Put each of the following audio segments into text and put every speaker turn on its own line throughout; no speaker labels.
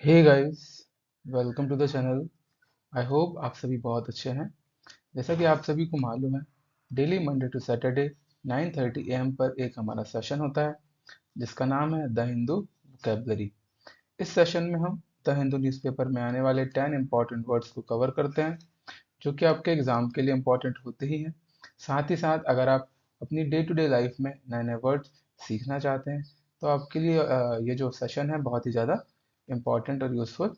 Hey guys, welcome to the channel. I hope आप सभी बहुत अच्छे हैं। जैसा कि आप सभी को मालूम है, daily Monday to Saturday 9:30 AM पर एक हमारा सेशन होता है जिसका नाम है द हिंदू वोकैबुलरी। इस सेशन में हम द हिंदू न्यूज़पेपर में आने वाले 10 इंपॉर्टेंट वर्ड्स को कवर करते हैं जो कि आपके एग्जाम के लिए इंपॉर्टेंट होते ही हैं। साथ ही साथ अगर आप अपनी डे टू डे लाइफ में नए नए वर्ड्स सीखना चाहते हैं तो आपके लिए ये जो सेशन है बहुत ही ज़्यादा इम्पॉर्टेंट और यूज़फुल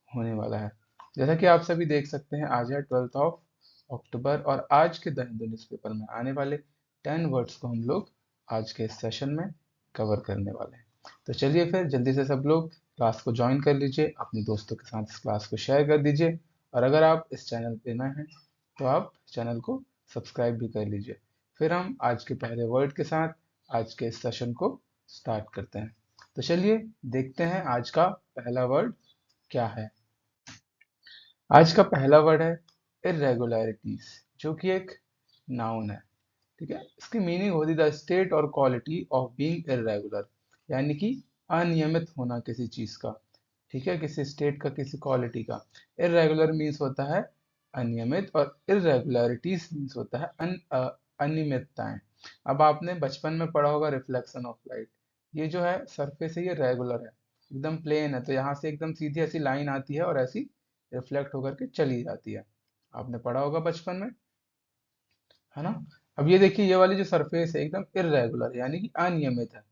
होने वाला है। जैसा कि आप सभी देख सकते हैं, आज है 12 अक्टूबर और आज के द हिंदू न्यूज़पेपर में आने वाले 10 वर्ड्स को हम लोग आज के इस सेशन में कवर करने वाले हैं। तो चलिए फिर जल्दी से सब लोग क्लास को ज्वाइन कर लीजिए, अपने दोस्तों के साथ इस क्लास को शेयर कर दीजिए और अगर आप इस चैनल पे नए हैं तो आप चैनल को सब्सक्राइब भी कर लीजिए। फिर हम आज के पहले वर्ड के साथ आज के इस सेशन को स्टार्ट करते हैं। तो चलिए देखते हैं आज का पहला वर्ड क्या है। आज का पहला वर्ड है इरेगुलरिटीज, जो कि एक नाउन है। ठीक है, इसकी मीनिंग होती है द स्टेट और क्वालिटी ऑफ बीइंग इरेगुलर, यानी कि अनियमित होना किसी चीज का। ठीक है, किसी स्टेट का, किसी क्वालिटी का। इरेगुलर मीन्स होता है अनियमित और इरेगुलरिटीज मीन्स होता है अनियमितताएं। अब आपने बचपन में पढ़ा होगा रिफ्लेक्शन ऑफ लाइट। ये जो है सरफेस है, ये रेगुलर है, एकदम प्लेन है, तो यहाँ से एकदम सीधी ऐसी लाइन आती है और ऐसी रिफ्लेक्ट होकर के चली जाती है। आपने पढ़ा होगा बचपन में, है ना। अब ये देखिए, ये वाली जो सरफेस है एकदम इरेगुलर यानी कि अनियमित है।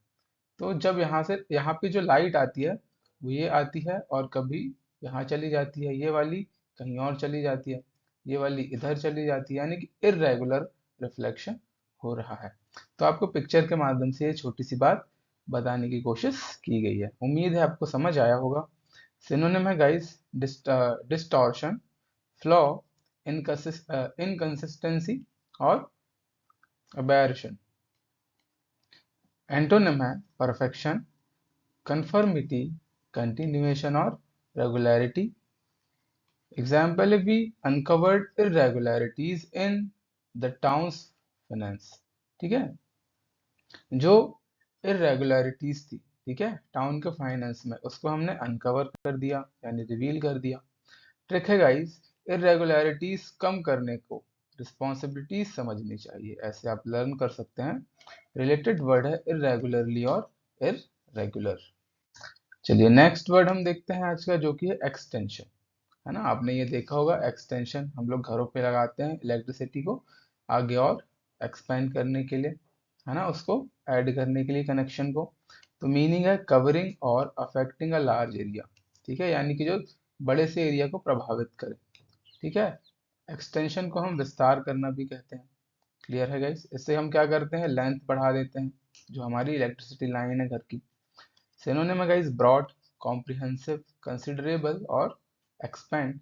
तो जब यहाँ से यहाँ पे जो लाइट आती है वो ये आती है और कभी यहाँ चली जाती है, ये वाली कहीं और चली जाती है, ये वाली इधर चली जाती है, यानी कि इरेगुलर रिफ्लेक्शन हो रहा है। तो आपको पिक्चर के माध्यम से ये छोटी सी बात बताने की कोशिश की गई है। उम्मीद है आपको समझ आया होगा। सिनोनिम है गाइस, डिस्टॉर्शन, फ्लॉ, इनकंसिस्टेंसी और अबेरशन। एंटोनिम है परफेक्शन, conformity, continuation और regularity. Example, if we uncovered irregularities in the town's finance. ठीक है, जो irregularities थी, ठीक है, टाउन के फाइनेंस में, उसको हमने अनकवर कर दिया यानी रिवील कर दिया। ट्रिक है गाइस, इरेगुलरिटीज कम करने को रिस्पॉन्सिबिलिटीज समझनी चाहिए, ऐसे आप लर्न कर सकते हैं। रिलेटेड वर्ड है इरेगुलरली और इरेगुलर। चलिए नेक्स्ट वर्ड हम देखते हैं आज का, जो कि है एक्सटेंशन। है ना, आपने ये देखा होगा, एक्सटेंशन हम लोग घरों पे लगाते हैं इलेक्ट्रिसिटी को आगे और एक्सपेंड करने के लिए, है ना, उसको ऐड करने के लिए कनेक्शन को। तो मीनिंग है कवरिंग और अफेक्टिंग अ लार्ज एरिया। ठीक है, यानी कि जो बड़े से एरिया को प्रभावित करे। ठीक है, एक्सटेंशन को हम विस्तार करना भी कहते हैं। क्लियर है गाइस, इससे हम क्या करते हैं, लेंथ बढ़ा देते हैं जो हमारी इलेक्ट्रिसिटी लाइन है घर की। सिनोनिम है गाइस, ब्रॉड, कॉम्प्रिहेंसिव, कंसिडरेबल और एक्सपेंड।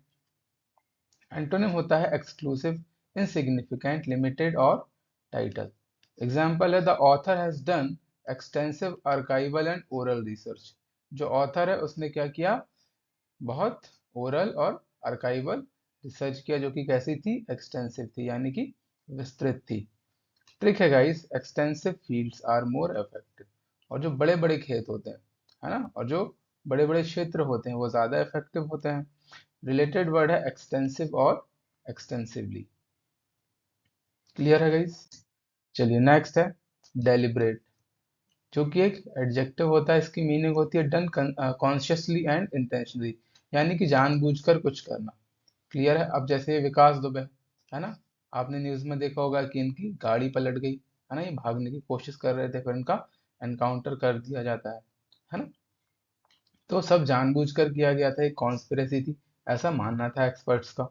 एंटोनिम होता है एक्सक्लूसिव, इनसिग्निफिकेंट, लिमिटेड और टाइटल। एग्जाम्पल है the author has done extensive archival and oral research. जो ऑथर है उसने क्या किया, बहुत ओरल और आर्काइवल रिसर्च किया, जो कि कैसी थी, एक्सटेंसिव थी यानी कि विस्तृत थी। ट्रिक है guys, extensive fields are more effective. और जो बड़े बड़े खेत होते हैं, है ना, और जो बड़े बड़े क्षेत्र होते हैं वो ज्यादा इफेक्टिव होते हैं। रिलेटेड वर्ड है एक्सटेंसिव और एक्सटेंसिवली। क्लियर है गाइस। चलिए नेक्स्ट है डेलिब्रेट, जो कि एक एडजेक्टिव होता है। इसकी मीनिंग होती है डन कॉन्शियसली एंड इंटेंशनली, यानी कि जानबूझकर कुछ करना। क्लियर है। अब जैसे विकास दुबे, है ना, आपने न्यूज में देखा होगा कि इनकी गाड़ी पलट गई, है ना, ये भागने की कोशिश कर रहे थे, फिर इनका एनकाउंटर कर दिया जाता है ना। तो सब जानबूझकर किया गया था, एक कॉन्स्पिरेसी थी, ऐसा मानना था एक्सपर्ट्स का।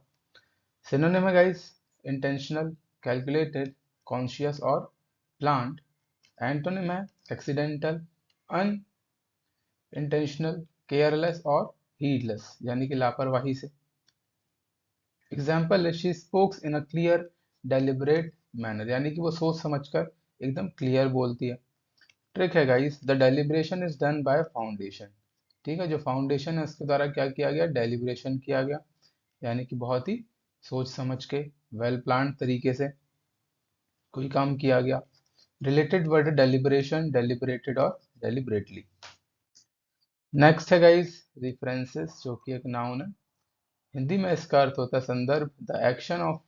सिनोनिम है गाइस, इंटेंशनल, कैलकुलेटेड, कॉन्शियस और प्लान्ड। एंटोनिम है एक्सीडेंटल, अनइंटेंशनल, केयरलेस और हीडलेस, यानी कि लापरवाही से। एग्जाम्पल है she spokes in a clear deliberate manner, यानी कि वो सोच समझकर एकदम क्लियर बोलती है। ट्रिक है guys, the deliberation is done by foundation. ठीक है, जो फाउंडेशन है उसके द्वारा क्या किया गया, डेलिब्रेशन किया गया, यानी कि बहुत ही सोच समझ के वेल प्लान्ड तरीके से कोई काम किया गया। रिलेटेड वर्ड है डेलिब्रेशन, डेलिबरेटेड और डेलिबरेटली। नेक्स्ट है गाइस रेफरेंसेस, जो कि एक नाउन है। हिंदी में इसका अर्थ होता है संदर्भ, द एक्शन ऑफ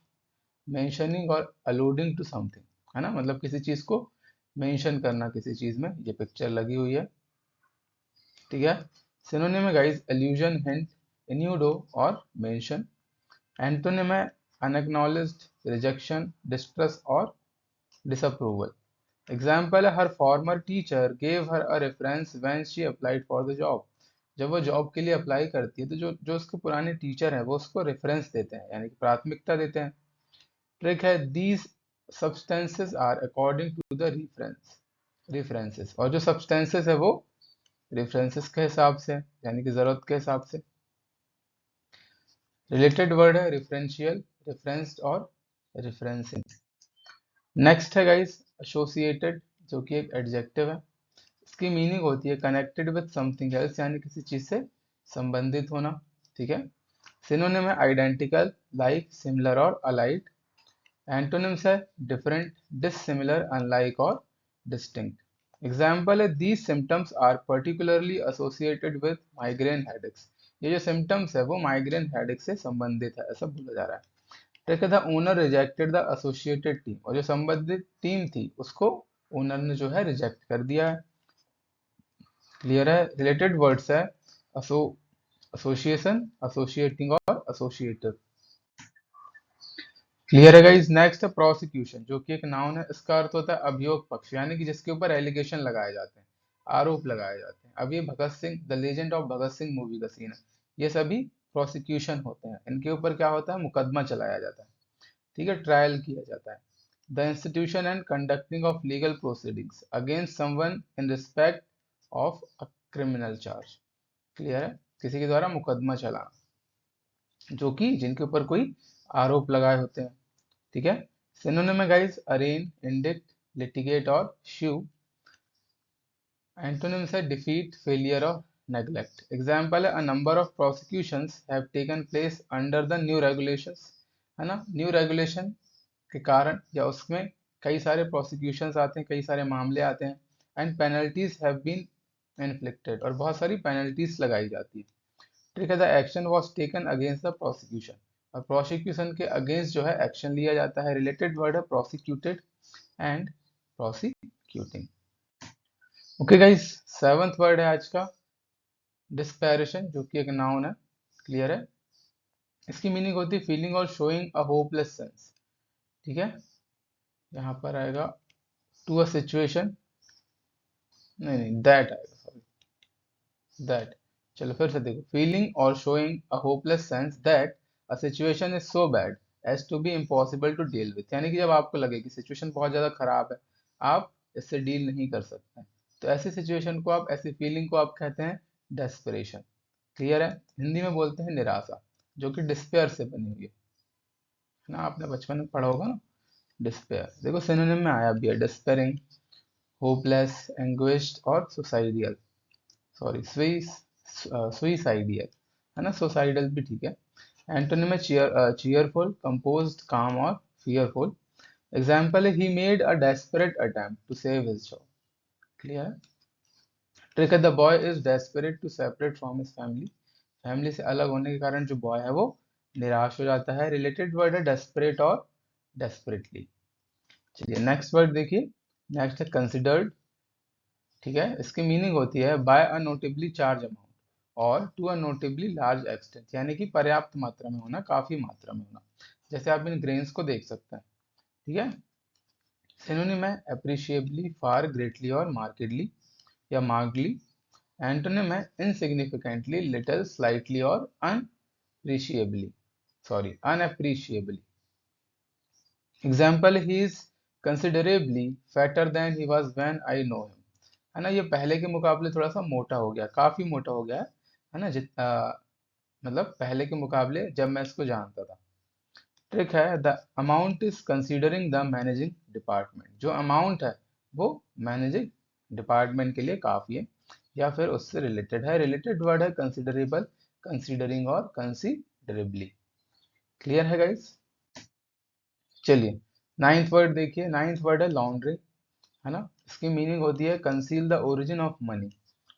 मेंशनिंग और अलूडिंग टू समथिंग, है ना, मतलब किसी चीज को मेंशन करना किसी चीज में। ये पिक्चर लगी हुई है, ठीक है। सिनोनिम है गाइस एल्यूजन, हिंट, इन्यूडो और मेंशन। एंटोनिम है अनएक्नॉलेज्ड, रिजेक्शन, डिस्ट्रेस और डिसअप्रूवल। एग्जाम्पल है her former teacher gave her a reference when she applied for the job. जब वो जॉब के लिए अप्लाई करती है तो जो जो उसके पुराने टीचर हैं वो उसको रेफरेंस देते हैं, यानी कि प्राथमिकता देते हैं। ट्रिक है these substances are according to the references, और जो सब्सटेंसेस है वो रेफरेंसेस के हिसाब से, यानी कि जरूरत के हिसाब से। रिलेटेड वर्ड है रेफरेंशियल, रेफरेंस्ड और रेफरेंसिंग। नेक्स्ट है गाइस एसोसिएटेड, जो कि एक एडजेक्टिव है। इसकी मीनिंग होती है कनेक्टेड विद समथिंग एल्स, यानी किसी चीज से संबंधित होना, ठीक है। सिनोनिम है आइडेंटिकल, लाइक, सिमिलर और अलाइड। एंटोनिम्स है डिफरेंट, डिससिमिलर, अनलाइक और डिस्टिंक्ट। एग्जाम्पल है these symptoms are particularly associated with migraine headaches. ये जो सिम्टम्स है वो माइग्रेन हेडेक से संबंधित है, ऐसा बोला जा रहा है। ठीक है, the owner rejected the associated team, और जो संबंधित टीम थी उसको ओनर ने जो है रिजेक्ट कर दिया है। क्लियर है। रिलेटेड वर्ड्स है असो एसोसिएशन, एसोसिएटिंग और एसोसिएटिव। क्लियर है गाइस। नेक्स्ट है प्रोसिक्यूशन, जो कि एक नाउन है। इसका अर्थ होता है अभियोग पक्ष, यानी कि जिसके ऊपर एलिगेशन लगाए जाते हैं, आरोप लगाए जाते हैं। अब ये Bhagat Singh, the legend of Bhagat Singh movie का सीन है। ये सभी प्रोसिक्यूशन होते हैं, इनके ऊपर क्या होता है, मुकदमा चलाया जाता है, ठीक है, ट्रायल किया जाता है। The institution and conducting of legal proceedings against someone in respect of a criminal charge. Clear है, किसी के द्वारा मुकदमा चलाना, जो कि जिनके ऊपर कोई आरोप लगाए होते हैं, ठीक है। सिनोनिम है गाइस अरेन, इंडिक्ट, लिटिगेट और श्यू। एंटोनिम्स है डिफीट, फेलियर और नेग्लेक्ट। एग्जाम्पल है a number of prosecutions have taken place under the new regulations, है ना, न्यू रेगुलेशन के कारण या उसमें कई सारे प्रोसिक्यूशंस आते हैं, कई सारे मामले आते हैं। And penalties have been inflicted, और बहुत सारी पेनल्टीज लगाई जाती है। ठीक है, the action was taken against the prosecution, और प्रोसिक्यूशन के अगेंस्ट जो है एक्शन लिया जाता है। रिलेटेड वर्ड है prosecuted and prosecuting. Okay guys, seventh word है आज का डिस्पैरेशन, जो कि एक नाउन है। क्लियर है। इसकी मीनिंग होती है फीलिंग और शोइंग अ होपलेस सेंस, ठीक है। यहाँ पर आएगा टू अ सिचुएशन, नहीं नहीं दैट आएगा, सॉरी दैट। चलो फिर से देखो, फीलिंग और showing a hopeless sense that a situation is so bad as to be impossible to deal with, यानी कि जब आपको लगे कि सिचुएशन बहुत ज़्यादा खराब है, आप इससे डील नहीं कर सकते हैं, तो ऐसी सिचुएशन को आप, ऐसी फीलिंग को आप कहते हैं डेस्परेशन। क्लियर है। हिंदी में बोलते हैं निराशा, जो कि डिस्पेयर से बनी हुई है ना, आपने बचपन में पढ़ा होगा ना, डिस्पेयर। देखो सिनोनिम में आया भी है डिस्पेयरिंग, होपलेस, एंग्विश्ड और सुसाइडियल, सॉरी सुइसाइडियल, है ना, सुसाइडल भी ठीक है। एंटोनिम में चीयरफुल, कंपोज्ड, काम और फियरफुल। एग्जाम्पल है he made a desperate attempt to save his job. Clear है। ट्रिक है the boy is desperate to separate from his family, family से अलग होने के कारण जो बॉय है वो निराश हो जाता है। रिलेटेड वर्ड है डेस्परेट और डेस्परेटली। चलिए नेक्स्ट वर्ड देखिए। नेक्स्ट है कंसिडर्ड, ठीक है। इसकी मीनिंग होती है by a notably charge amount और to a notably large extent, यानी कि पर्याप्त मात्रा में होना, काफी मात्रा में होना। जैसे आप इन ग्रेन्स को देख सकते हैं, ठीक है। सिनोनिम है अप्रिशिएबली, फार, ग्रेटली और मार्केडली या मार्गली। एंटोनिम है इनसिग्निफिकेंटली, लिटिल, स्लाइटली और unappreciably, sorry unappreciably. Example he is considerably fatter than he was when I know him, है ना, ये पहले के मुकाबले थोड़ा सा मोटा हो गया, काफी मोटा हो गया है ना, मतलब पहले के मुकाबले जब मैं इसको जानता था। ट्रिक है the amount is considering the managing department, जो अमाउंट है वो मैनेजिंग डिपार्टमेंट के लिए काफी है या फिर उससे रिलेटेड है। रिलेटेड वर्ड है कंसिडरेबल, कंसीडरिंग और कंसीडरेबली। क्लियर है गाइस। चलिए नाइन्थ वर्ड देखिए। नाइन्थ वर्ड है लॉन्ड्री, है ना। इसकी मीनिंग होती है conceal the origin of money,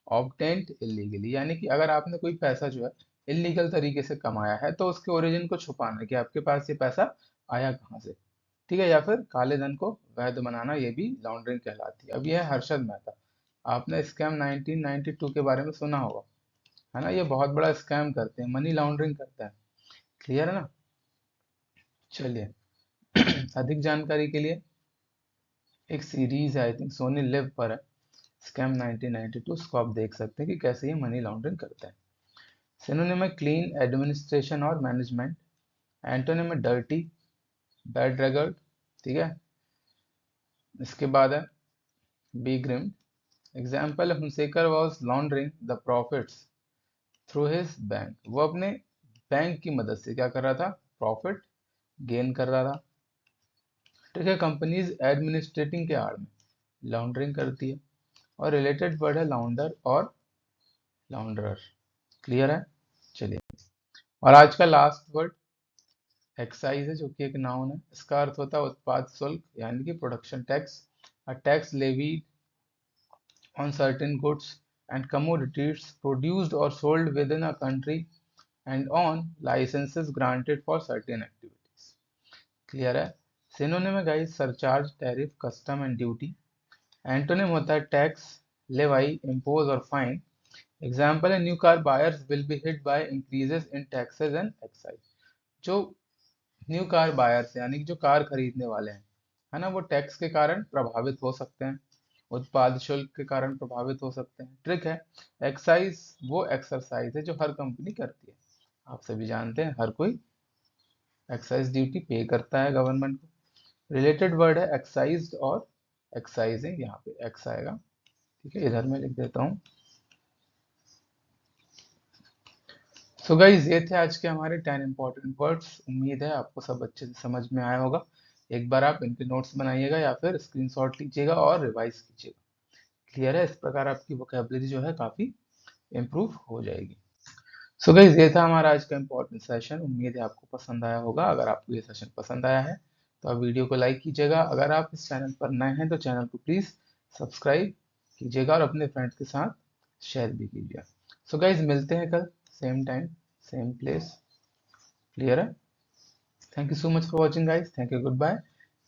obtained illegally, यानी कि अगर आपने कोई पैसा जो है इलीगल तरीके से कमाया है तो उसके ओरिजिन को छुपाना कि आपके पास ये पैसा आया कहाँ से। ठीक है, या फिर काले धन को वैध बनाना, ये भी लॉन्ड्रिंग कहलाती है। अब ये है हर्षद मेहता। आपने स्कैम 1992 के बारे में सुना होगा, है ना। ये बहुत बड़ा स्कैम करते हैं, मनी लॉन्ड्रिंग करते हैं। क्लियर है ना। चलिए अधिक जानकारी के लिए एक सीरीज है, आई थिंक सोनी लिव पर है, स्कैम 1992। उसको आप देख सकते हैं कि कैसे ये मनी लॉन्ड्रिंग करते हैं। सिनोनिम है क्लीन एडमिनिस्ट्रेशन और मैनेजमेंट। एंटोनिम है डर्टी, बैड रेगर्ड। ठीक है, इसके बाद है be grimed. Example, Hunsecker was laundering the profits through his bank. वो अपने बैंक की मदद से क्या कर रहा था, प्रॉफिट गेन कर रहा था। ठीक है, कंपनीज एडमिनिस्ट्रेटिंग के आड़ में लॉन्ड्रिंग करती है। और रिलेटेड वर्ड है लाउंडर और लाउंडरर। क्लियर है। चलिए, और आज का लास्ट वर्ड एक्साइज है, जो कि एक नाउन है। इसका अर्थ होता है उत्पाद शुल्क, यानी कि production tax. A tax levied on certain goods and commodities produced or sold within a country and on licenses granted for certain activities. Clear है। सिनोनिम है guys surcharge, tariff, custom and duty. Antonym होता है tax, लेवाई, impose और fine. Example है new car buyers will be hit by increases in taxes and excise. जो new car buyers यानी कि जो कार खरीदने वाले हैं, है ना, वो टैक्स के कारण प्रभावित हो सकते हैं, उत्पाद शुल्क के कारण प्रभावित हो सकते हैं। ट्रिक है, एक्साइज वो एक्सरसाइज है जो हर कंपनी करती है। आप सभी जानते हैं हर कोई एक्साइज ड्यूटी पे करता है गवर्नमेंट को। रिलेटेड वर्ड है एक्साइज और एक्साइजिंग, यहाँ पे एक्स आएगा। ठीक है, इधर मैं लिख देता हूँ। सो गाइज, ये थे आज के हमारे 10 इंपॉर्टेंट वर्ड्स। उम्मीद है आपको सब अच्छे से समझ में आया होगा। एक बार आप इनके नोट्स बनाइएगा या फिर स्क्रीनशॉट लीजिएगा और रिवाइज कीजिएगा। क्लियर है। इस प्रकार आपकी वोकेबलरी जो है काफी इम्प्रूव हो जाएगी। सो गाइज, ये था हमारा आज का इम्पोर्टेंट सेशन। उम्मीद है आपको पसंद आया होगा। अगर आपको ये सेशन पसंद आया है तो आप वीडियो को लाइक कीजिएगा। अगर आप इस चैनल पर नए हैं तो चैनल को प्लीज सब्सक्राइब कीजिएगा और अपने फ्रेंड्स के साथ शेयर भी कीजिए। सो गाइज, मिलते हैं कल same time same place. Clear है। Thank you so much for watching, guys. Thank you, goodbye,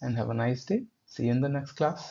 and have a nice day. See you in the next class.